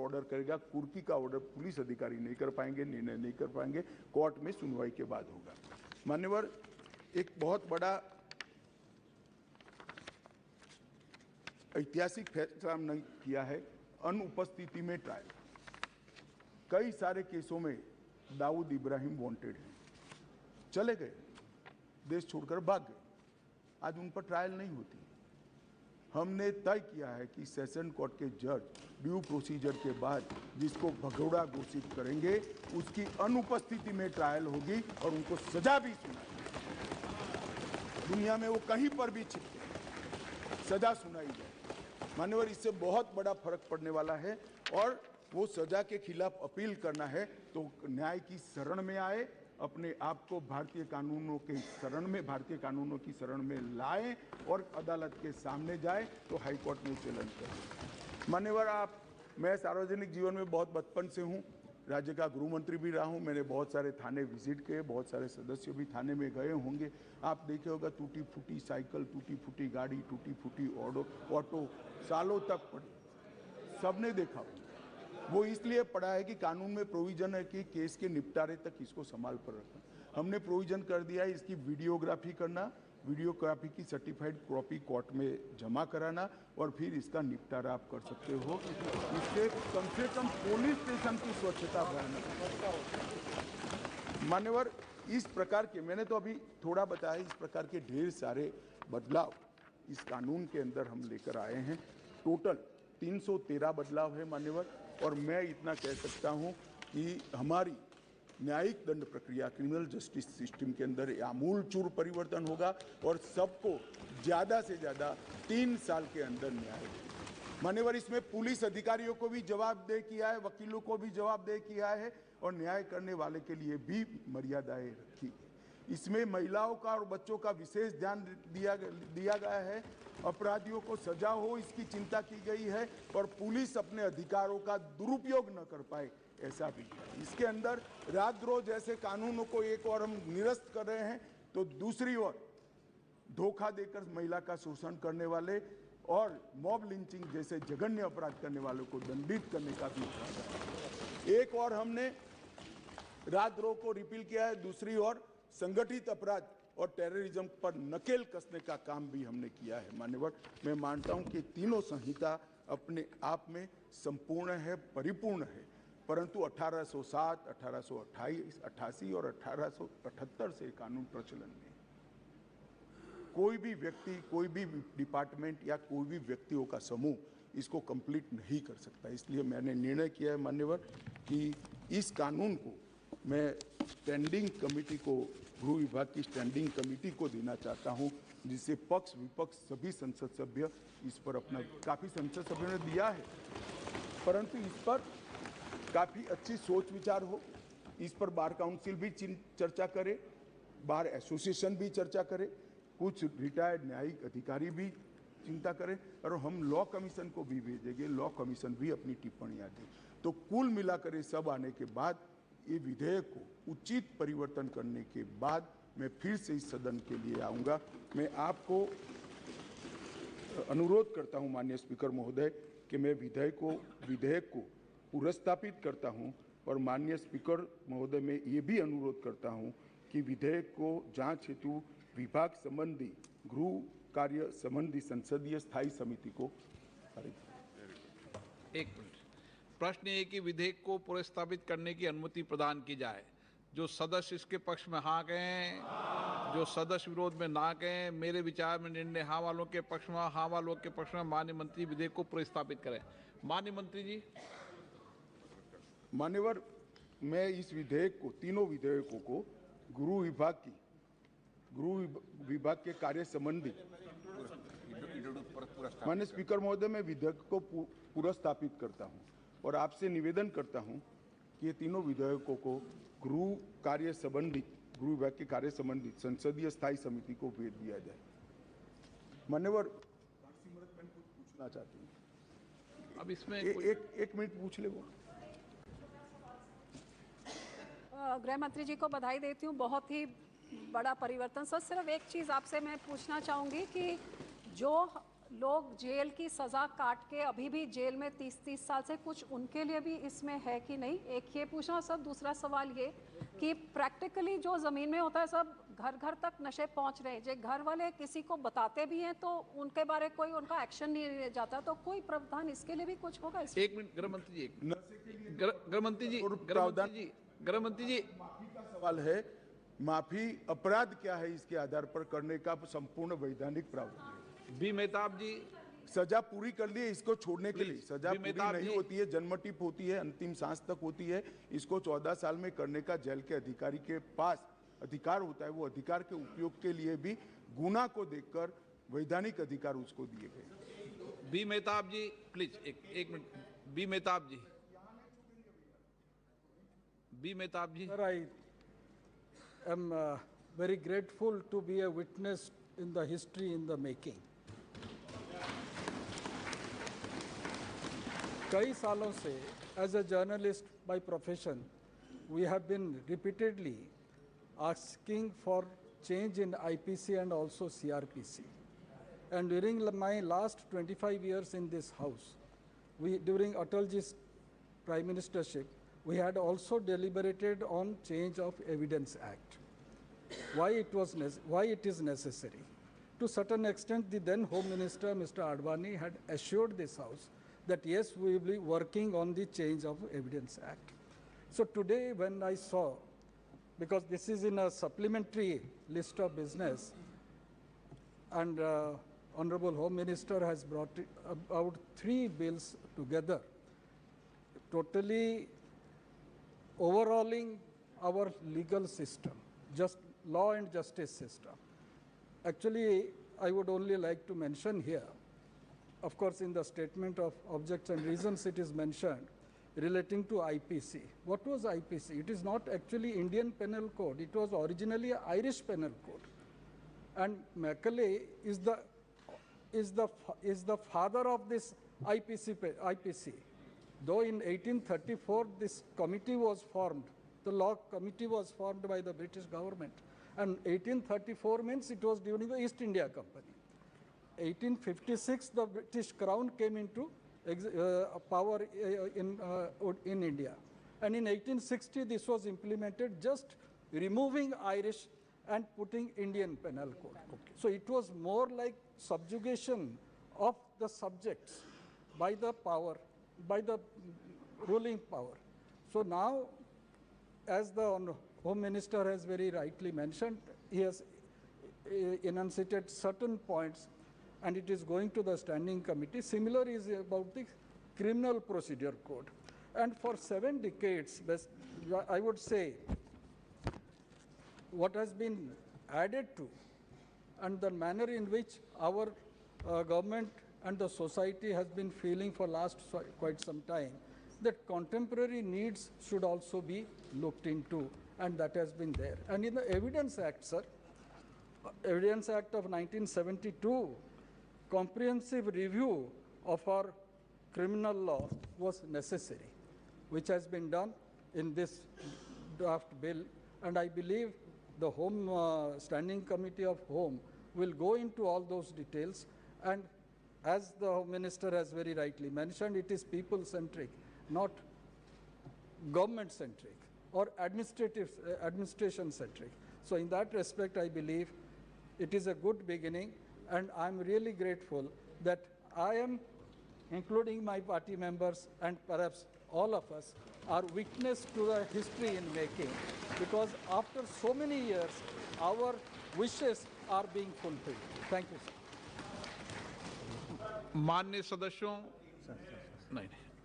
Order करेगा, कुर्की का ऑर्डर पुलिस अधिकारी नहीं कर पाएंगे, निर्णय नहीं कर पाएंगे, कोर्ट में सुनवाई के बाद होगा। मान्यवर, एक बहुत बड़ा ऐतिहासिक फैसला हमने किया है, अनुपस्थिति में ट्रायल। कई सारे केसों में दाऊद इब्राहिम वांटेड हैं, चले गए, देश छोड़कर भाग गए, आज उन पर ट्रायल नहीं होती। हमने तय किया है कि सेशन कोर्ट के जज ड्यू प्रोसीजर के बाद जिसको भगोड़ा घोषित करेंगे उसकी अनुपस्थिति में ट्रायल होगी और उनको सजा भी सुनाई, दुनिया में वो कहीं पर भी छिपके सजा सुनाई जाए। मान्यवर, इससे बहुत बड़ा फर्क पड़ने वाला है और वो सजा के खिलाफ अपील करना है तो न्याय की शरण में आए, अपने आप को भारतीय कानूनों के शरण में, भारतीय कानूनों की शरण में लाएं और अदालत के सामने जाए तो हाईकोर्ट में चैलेंज करें। मान्यवर, मैं सार्वजनिक जीवन में बहुत बचपन से हूँ, राज्य का गृह मंत्री भी रहा हूँ, मैंने बहुत सारे थाने विजिट किए, बहुत सारे सदस्य भी थाने में गए होंगे। आप देखे होगा टूटी फूटी साइकिल, टूटी फूटी गाड़ी, टूटी फूटी ऑटो सालों तक पड़ी, सबने देखा। वो इसलिए पड़ा है कि कानून में प्रोविजन है कि केस के निपटारे तक इसको संभाल पर रखना। हमने प्रोविजन कर दिया है इसकी वीडियोग्राफी करना, वीडियोग्राफी की सर्टिफाइड कॉपी कोर्ट में जमा कराना और फिर इसका निपटारा आप कर सकते हो। इससे कम से कम पुलिस स्टेशन की स्वच्छता बढ़ाना। मान्यवर, इस प्रकार के, मैंने तो अभी थोड़ा बताया, इस प्रकार के ढेर सारे बदलाव इस कानून के अंदर हम लेकर आए हैं। टोटल 313 बदलाव है मान्यवर, और मैं इतना कह सकता हूं कि हमारी न्यायिक दंड प्रक्रिया, क्रिमिनल जस्टिस सिस्टम के अंदर आमूलचूल परिवर्तन होगा और सबको ज़्यादा से ज़्यादा 3 साल के अंदर न्याय देगा। मान्यवर, इसमें पुलिस अधिकारियों को भी जवाबदेह किया है, वकीलों को भी जवाबदेह किया है और न्याय करने वाले के लिए भी मर्यादाएं रखी। इसमें महिलाओं का और बच्चों का विशेष ध्यान दिया गया है, अपराधियों को सजा हो इसकी चिंता की गई है और पुलिस अपने अधिकारों का दुरुपयोग न कर पाए ऐसा भी। इसके अंदर राजद्रोह जैसे कानूनों को एक और हम निरस्त कर रहे हैं तो दूसरी ओर धोखा देकर महिला का शोषण करने वाले और मॉब लिंचिंग जैसे जघन्य अपराध करने वालों को दंडित करने का भी प्रावधान। एक और हमने राजद्रोह को रिपील किया है, दूसरी ओर संगठित अपराध और टेररिज्म पर नकेल कसने का काम भी हमने किया है। मान्यवर, मैं मानता हूं कि तीनों संहिता अपने आप में संपूर्ण है, परिपूर्ण है, परंतु 1807, 1828, 88 और 1878 से कानून प्रचलन में कोई भी व्यक्ति, कोई भी डिपार्टमेंट या कोई भी व्यक्तियों का समूह इसको कंप्लीट नहीं कर सकता। इसलिए मैंने निर्णय किया है मान्यवर कि इस कानून को मैं स्टैंडिंग कमेटी को, गृह विभाग की स्टैंडिंग कमेटी को देना चाहता हूं, जिससे पक्ष विपक्ष सभी संसद सभ्य इस पर अपना, काफ़ी संसद सभ्यों ने दिया है, परंतु इस पर काफ़ी अच्छी सोच विचार हो, इस पर बार काउंसिल भी चर्चा करे, बार एसोसिएशन भी चर्चा करे, कुछ रिटायर्ड न्यायिक अधिकारी भी चिंता करें और हम लॉ कमीशन को भी भेजेंगे, लॉ कमीशन भी अपनी टिप्पणियां दे। तो कुल मिलाकर ये सब आने के बाद ये विधेयक को उचित परिवर्तन करने के बाद मैं फिर से इस सदन के लिए आऊँगा। मैं आपको अनुरोध करता हूँ माननीय स्पीकर महोदय कि मैं विधेयक को पुनर्स्थापित करता हूँ और माननीय स्पीकर महोदय मैं ये भी अनुरोध करता हूँ कि विधेयक को जांच हेतु विभाग संबंधी गृह कार्य संबंधी संसदीय स्थायी समिति को। एक मिनट, प्रश्न ये कि विधेयक को पुनर्स्थापित करने की अनुमति प्रदान की जाए। जो सदस्य इसके पक्ष में हाँ कहें, जो सदस्य विरोध में ना कहें। मेरे विचार में निर्णय हाँ वालों के पक्ष में, हाँ वालों के पक्ष में माननीय मंत्री विधेयक को पुनर्स्थापित करें। माननीय मंत्री जी। मान्यवर, मैं इस विधेयक को, तीनों विधेयकों को गृह विभाग के कार्य संबंधी, माननीय स्पीकर महोदय मैं विधेयक को पुनर्स्थापित करता हूं और आपसे निवेदन करता हूं कि ये तीनों विधेयकों को गृह कार्य संबंधी, गृह विभाग के कार्य संबंधी संसदीय स्थायी समिति को भेज दिया जाए। मान्यवर, कुछ पूछना चाहती हूँ। अब इसमें एक मिनट पूछ ले वो। गृह मंत्री जी को बधाई देती हूँ, बहुत ही बड़ा परिवर्तन। सर, सिर्फ एक चीज़ आपसे मैं पूछना चाहूँगी कि जो लोग जेल की सजा काट के अभी भी जेल में 30-30 साल से, कुछ उनके लिए भी इसमें है कि नहीं? एक ये पूछना सर। दूसरा सवाल ये कि प्रैक्टिकली जो ज़मीन में होता है सब घर घर तक नशे पहुंच रहे हैं, जो घर वाले किसी को बताते भी हैं तो उनके बारे कोई उनका एक्शन नहीं लिया जाता, तो कोई प्रावधान इसके लिए भी कुछ होगा इसमें? एक मिनट गृह मंत्री जी, गृह मंत्री जी, माफी का सवाल है। माफी अपराध क्या है इसके आधार पर करने का संपूर्ण वैधानिक प्रावधान है। बी मेहताब जी, सजा पूरी कर ली है, इसको छोड़ने के लिए सजा भी पूरी मेहताब नहीं जी। होती है, जन्मटिप होती है, अंतिम सांस तक होती है। इसको 14 साल में करने का जेल के अधिकारी के पास अधिकार होता है। वो अधिकार के उपयोग के लिए भी गुना को देखकर वैधानिक अधिकार उसको दिए गए। बी मेहताब जी प्लीज, एक मिनट। B Mehtab ji, B Mehtab ji. Sir, I am very grateful to be a witness in the history in the making. कई सालों से as a journalist by profession, we have been repeatedly asking for change in IPC and also CRPC. And during my last 25 years in this house, during Atalji's prime ministership, we had also deliberated on change of Evidence Act. Why it is necessary? To certain extent, the then Home Minister, Mr. Advani, had assured this House that yes, we will be working on the change of Evidence Act. So today, when I saw, because this is in a supplementary list of business, and Honorable Home Minister has brought about 3 bills together, totally overhauling our legal system, just law and justice system. Actually, I would only like to mention here, of course, in the statement of objects and reasons it is mentioned relating to IPC. What was IPC? It is not actually Indian Penal Code. It was originally an Irish Penal Code. And Macaulay is the father of this IPC. Though in 1834 this committee was formed, the law committee was formed by the British government. And 1834 means it was during the East India Company. 1856 the British Crown came into power in India. And in 1860 this was implemented, just removing Irish and putting Indian Penal Code. Okay. So it was more like subjugation of the subjects by the power, by the ruling power. So now, as the Home Minister has very rightly mentioned, he has enunciated certain points and it is going to the standing committee. Similar is about the Criminal Procedure Code. And for 7 decades, I would say, what has been added to and the manner in which our government and the society has been feeling for last quite some time, that contemporary needs should also be looked into, and that has been there. And in the Evidence Act, sir, Evidence Act of 1972, comprehensive review of our criminal law was necessary, which has been done in this draft bill, and I believe the Home Standing Committee of Home will go into all those details, and as the Home Minister has very rightly mentioned, it is people-centric, not government-centric or administration-centric. So in that respect, I believe it is a good beginning, and I'm really grateful that I am, including my party members and perhaps all of us, are witness to the history in making, because after so many years, our wishes are being fulfilled. Thank you, sir. माननीय सदस्यों,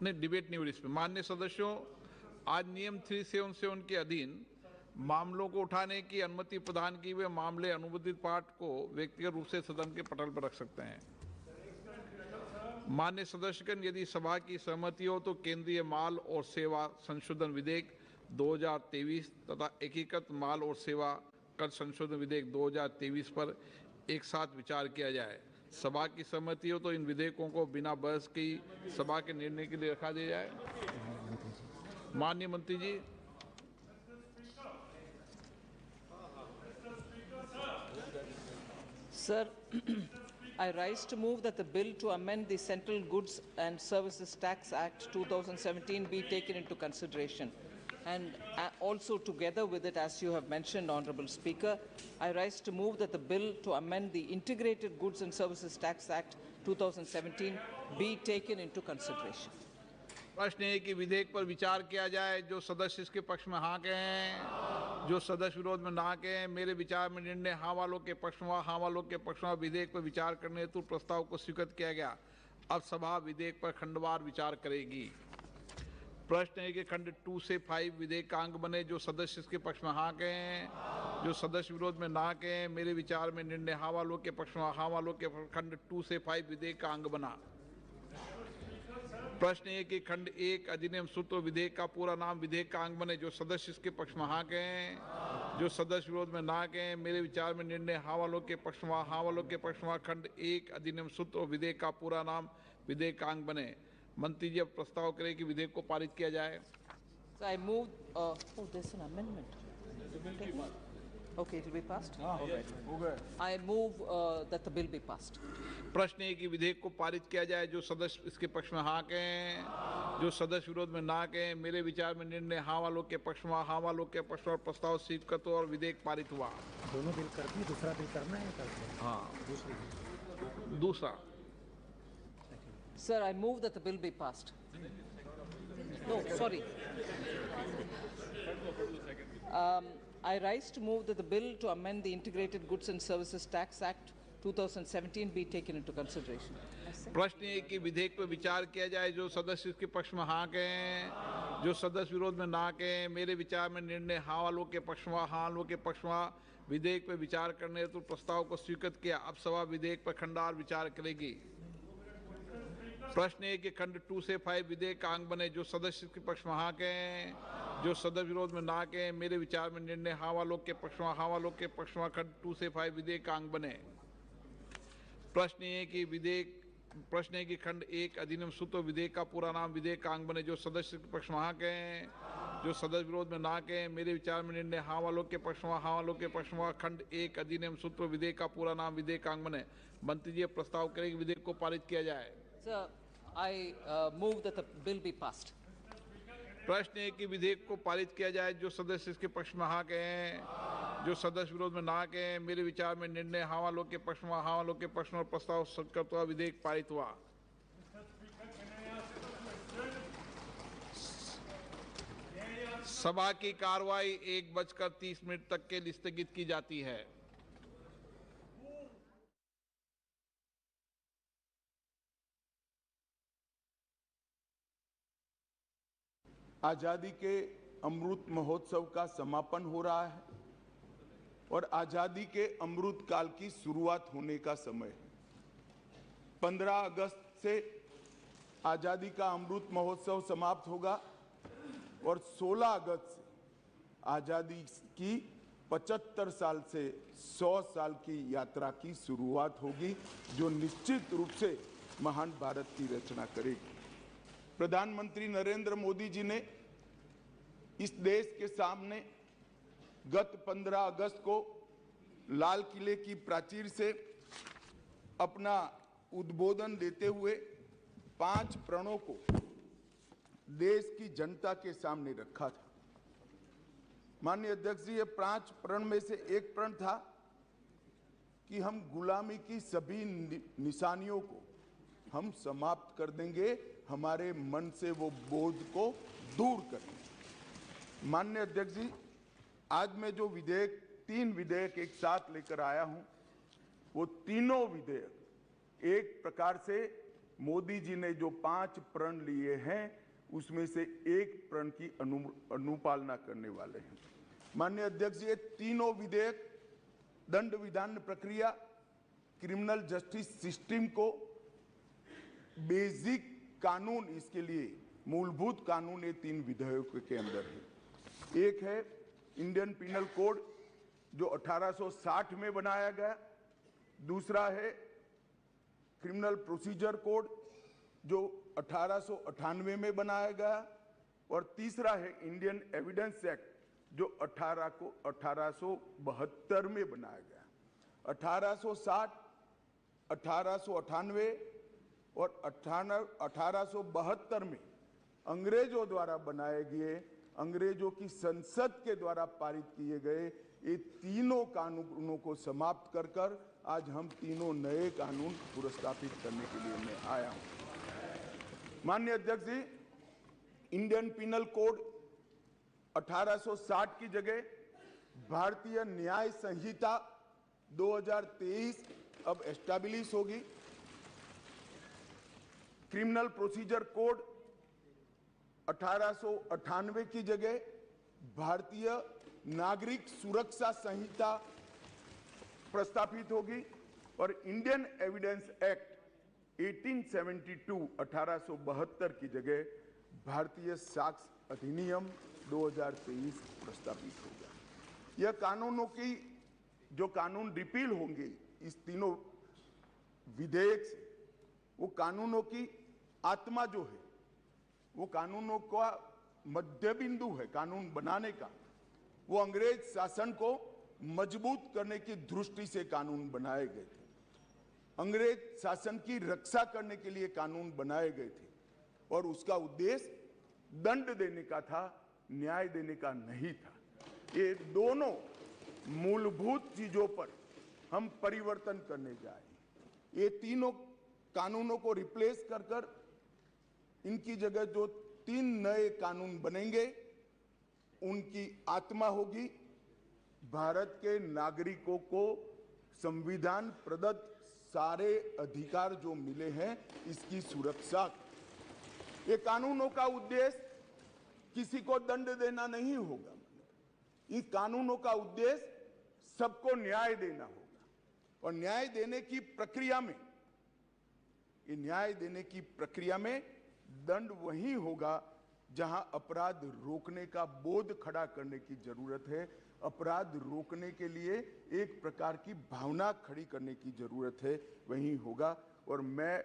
नहीं debate नहीं हुई इस पे। माननीय सदस्यों, आज नियम 377 के अधीन मामलों को उठाने की अनुमति प्रदान की हुए मामले अनुबंधित पाठ को व्यक्तिगत रूप से सदन के पटल पर रख सकते हैं। माननीय सदस्यगण, यदि सभा की सहमति हो तो केंद्रीय माल और सेवा संशोधन विधेयक 2023 तथा एकीकृत माल और सेवा कर संशोधन विधेयक 2023 पर एक साथ विचार किया जाए। सभा की सहमति हो तो इन विधेयकों को बिना बहस की सभा के निर्णय के लिए रखा दिया जाए। माननीय मंत्री ji. Sir, I rise to move that the bill to amend the Central Goods and Services Tax Act 2017 be taken into consideration. And also together with it, as you have mentioned, Honourable Speaker, I rise to move that the bill to amend the Integrated Goods and Services Tax Act 2017 be taken into consideration. प्रश्न है कि विधेयक पर विचार किया जाए। जो सदस्य इसके पक्ष में हाँ कहें, जो सदस्य विरोध में ना कहें। मेरे विचार में निर्णय हाँ वालों के पक्ष में, हाँ वालों के पक्ष में विधेयक पर विचार करने हेतु प्रस्ताव को स्वीकृत किया गया। अब सभा विधेयक पर खंडवार विचार करेगी। प्रश्न है कि खंड 2 से 5 विधेयक का अंग बने। जो सदस्य इसके पक्ष में हाँ कहें, जो सदस्य विरोध में ना कहें। मेरे विचार में निर्णय हाँ वालों के पक्ष में, हाँ वालों के खंड 2 से 5 विधेयक का अंग बना। प्रश्न है कि खंड 1 अधिनियम सूत्र विधेयक का पूरा नाम विधेयक का अंग बने। जो सदस्य इसके पक्ष में हाँ कहें, जो सदस्य विरोध में ना कहें। मेरे विचार में निर्णय हाँ वालों के पक्ष में, हाँ वालों के पक्ष में खंड 1 अधिनियम सूत्र विधेयक का पूरा नाम विधेयक का अंग बने। मंत्री जी अब प्रस्ताव करें कि विधेयक को पारित किया जाए। So I move. Oh, there's an amendment. Okay, it will be passed. All right. I move that the bill be passed. प्रश्न है कि विधेयक को पारित किया जाए। जो सदस्य इसके पक्ष में हाँ कहें, जो सदस्य विरोध में ना कहें। मेरे विचार में निर्णय हाँ वालों के पक्ष में, हाँ वालों के पक्ष में प्रस्ताव स्वीकृत हो और विधेयक पारित हुआ। दोनों बिल कर दिए, दूसरा बिल करना है करते हैं। हाँ, दूसरा। Sir, I move that the bill be passed. No, sorry. I rise to move that the bill to amend the Integrated Goods and Services Tax Act 2017 be taken into consideration. प्रश्न है कि विधेयक पर विचार किया जाए। जो सदस्य इसके पक्ष में हाँ कहें, जो सदस्य विरोध में ना कहें। मेरे विचार में निर्णय हाँ वालों के पक्ष में, हाँ वालों के पक्ष में विधेयक पर विचार करने हेतु प्रस्ताव को स्वीकृत किया। अब सभा विधेयक पर खंडवार विचार करेगी। प्रश्न है कि खंड 2 से 5 विधेयक का अंग बने। जो सदस्य के पक्ष में हाँ कहें, जो सदस्य विरोध में ना कहें। मेरे विचार में निर्णय हाँ वालों के पक्ष में, हाँ वालों के पक्ष में खंड 2 से 5 विधेयक का अंग बने। प्रश्न है कि खंड 1 अधिनियम सूत्र विधेयक का पूरा नाम विधेयक का अंग बने। जो सदस्य के पक्ष में हाँ कहें, जो सदस्य विरोध में ना कहें। मेरे विचार में निर्णय हाँ वालों के पक्ष में, हाँ वालों के पक्ष में खंड 1 अधिनियम सूत्र विधेयक का पूरा नाम विधेयक का अंग बने। मंत्री जी प्रस्ताव करें कि विधेयक को पारित किया जाए। Sir, I move that the bill be passed. प्रश्न है कि विधेयक को पारित किया जाए। जो सदस्य इसके पक्ष में हाँ कहें, जो सदस्य विरोध में ना कहें। मेरे विचार में निर्णय हाँ वालों के पक्ष में, हाँ वालों के पक्ष में प्रस्ताव स्वीकृत हुआ, विधेयक पारित हुआ। सभा की कार्रवाई 1:30 तक के लिए स्थगित की जाती है। आज़ादी के अमृत महोत्सव का समापन हो रहा है और आज़ादी के अमृत काल की शुरुआत होने का समय है। 15 अगस्त से आज़ादी का अमृत महोत्सव समाप्त होगा और 16 अगस्त से आज़ादी की 75 साल से 100 साल की यात्रा की शुरुआत होगी, जो निश्चित रूप से महान भारत की रचना करेगी। प्रधानमंत्री नरेंद्र मोदी जी ने इस देश के सामने गत 15 अगस्त को लाल किले की प्राचीर से अपना उद्बोधन देते हुए 5 प्रणों को देश की जनता के सामने रखा था। माननीय अध्यक्ष जी, ये 5 प्रण में से एक प्रण था कि हम गुलामी की सभी निशानियों को हम समाप्त कर देंगे, हमारे मन से वो बोझ को दूर करेंगे। माननीय अध्यक्ष जी, आज मैं जो 3 विधेयक एक साथ लेकर आया हूं, वो तीनों विधेयक एक प्रकार से मोदी जी ने जो 5 प्रण लिए हैं उसमें से एक प्रण की अनुपालना करने वाले हैं। माननीय अध्यक्ष जी, ये तीनों विधेयक दंड विधान प्रक्रिया, क्रिमिनल जस्टिस सिस्टम को बेसिक कानून, इसके लिए मूलभूत कानून ये 3 विधेयकों के अंदर है। एक है इंडियन पिनल कोड जो 1860 में बनाया गया, दूसरा है क्रिमिनल प्रोसीजर कोड जो 1898 में बनाया गया, और तीसरा है इंडियन एविडेंस एक्ट जो 1872 में बनाया गया। 1860 1898 और 1872 में अंग्रेजों द्वारा बनाए गए, अंग्रेजों की संसद के द्वारा पारित किए गए ये तीनों कानूनों को समाप्त कर आज हम तीनों नए कानून पुरस्कृत करने के लिए मैं आया हूं। माननीय अध्यक्ष जी, इंडियन पिनल कोड 1860 की जगह भारतीय न्याय संहिता 2023 अब एस्टैब्लिश होगी। क्रिमिनल प्रोसीजर कोड 1898 की जगह भारतीय नागरिक सुरक्षा संहिता प्रस्तावित होगी और इंडियन एविडेंस एक्ट 1872 1872 की जगह भारतीय साक्ष्य अधिनियम 2023 प्रस्तावित होगा। यह कानूनों की जो कानून रिपील होंगे इस तीनों विधेयक से, वो कानूनों की आत्मा जो है, वो कानूनों का मध्य बिंदु है कानून बनाने का, वो अंग्रेज शासन को मजबूत करने की दृष्टि से कानून बनाए गए थे। अंग्रेज शासन की रक्षा करने के लिए कानून बनाए गए थे और उसका उद्देश्य दंड देने का था, न्याय देने का नहीं था। ये दोनों मूलभूत चीजों पर हम परिवर्तन करने जा रहे हैं। ये तीनों कानूनों को रिप्लेस कर इनकी जगह जो 3 नए कानून बनेंगे उनकी आत्मा होगी भारत के नागरिकों को संविधान प्रदत्त सारे अधिकार जो मिले हैं इसकी सुरक्षा। ये कानूनों का उद्देश्य किसी को दंड देना नहीं होगा, इन कानूनों का उद्देश्य सबको न्याय देना होगा और न्याय देने की प्रक्रिया में, ये न्याय देने की प्रक्रिया में दंड वही होगा जहां अपराध रोकने का बोध खड़ा करने की जरूरत है, अपराध रोकने के लिए एक प्रकार की भावना खड़ी करने की जरूरत है, वही होगा। और मैं